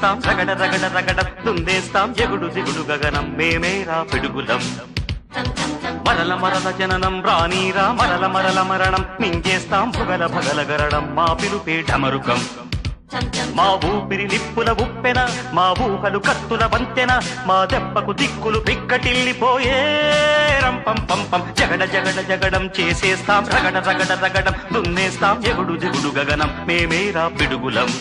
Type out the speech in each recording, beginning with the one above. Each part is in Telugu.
చేసేస్తాం రగడ రగడ రగడం దుందేస్తాం ఎగుడు దిగుడు గగనం మేమేరా పిడుగులం మరల మరల జననం రానీరా మరల మరల మరణం మింగేస్తాం భుగల భగల గరడం మా పిలుపే ఢమరుకం మా ఊపిరి నిప్పుల ఉప్పెన మా ఊహలు కత్తుల వంతెన మా దెబ్బకు దిక్కులు పిక్కటిల్లిపోయే రంపం పంపం జగడ జగడ జగడం చేసేస్తాం రగడ రగడ రగడం దున్నేస్తాం ఎగుడు దిగుడు గగనం మేమేరా పిడుగులం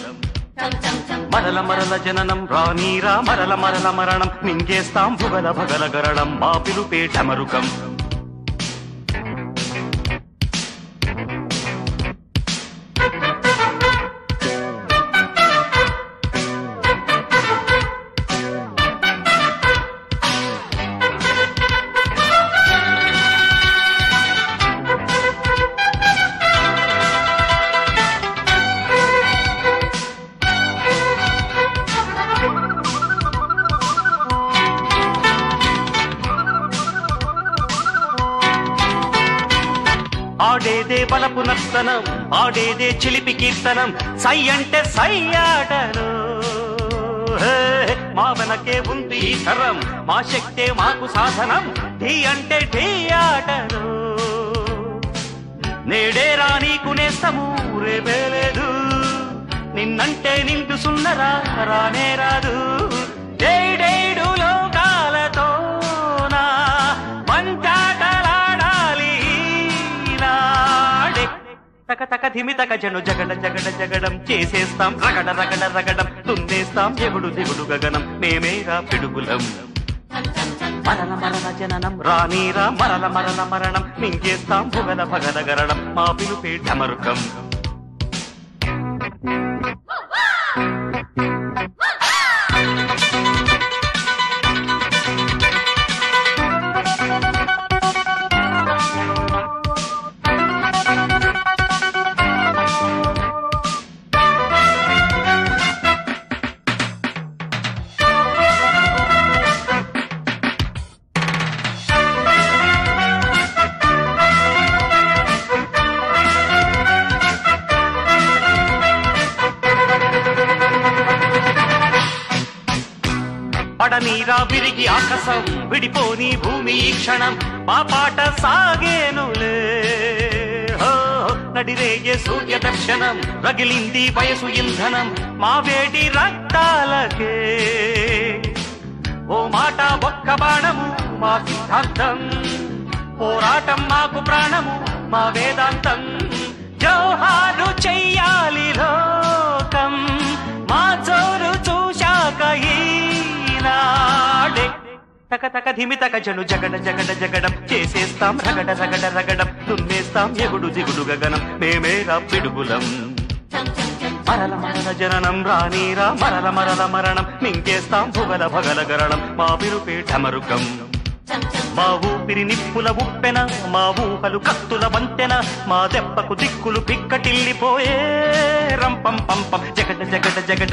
మరల మరల జననం రానీరా మరల మరల మరణం మింగేస్తాం భుగల భగల గరడం మా పిలుపే ఢమరుకం ఆడేదే బలపు నర్తనం ఆడేదే చిలిపి కీర్తనం సై అంటే సై ఆటలు మా వెనకే ఉంది ఈ తరం మా శక్తే మాకు సాధనం ఢీ అంటే ఢీ ఆటలు నేడే రానీకు నేస్తము రేపే లేదు నిన్నంటే నిండు సున్నరా రానే రాదు డేడేడు లోకాలతో నా మంచాటలాడాలి తక తక ధిమి తక జను జగడ జగడ జగడం చేసేస్తాం రగడ రగడ రగడం తుందేస్తాం ఎగుడు దిగుడు గగనం మేమేరా పిడుగులం మరల మరల జననం రానీరా మరల మరల మరణం మింగేస్తాం భుగల భగల గరడం మా పిలుపే ఢమరుకం పడనీరా విరిగి ఆకాశం విడిపోని భూమి ఈ క్షణం మా పాట సాగేనులే నడిరేగే సూర్య దర్శనం రగిలింది వయసు ఇంధనం మా వేడి రక్తాలకే ఓ మాట ఒక్క బాణము మా సిద్ధాంతం పోరాటం మాకు ప్రాణము మా వేదాంతం జోహారు చెయ్యాలి లోకం మా జోరు చూశాక తక తక ధిమి తక జను జగడ జగడ జగడం చేసేస్తాం రగడ రగడ రగడం దున్నేస్తాం ఎగుడు దిగుడు గగనం మేమేరా పిడుగులం మరల మరల జననం రానీరా మరల మరల మరణం మింగేస్తాం భుగల భగల గరణం మా పిలుపే ఢమరుకం మా ఊపిరి నిప్పుల ఉప్పెన మా ఊహలు కత్తుల వంతెన మా దెబ్బకు దిక్కులు పిక్కటిల్లిపోయే రంపం పంపం జగడ జగడ జగడ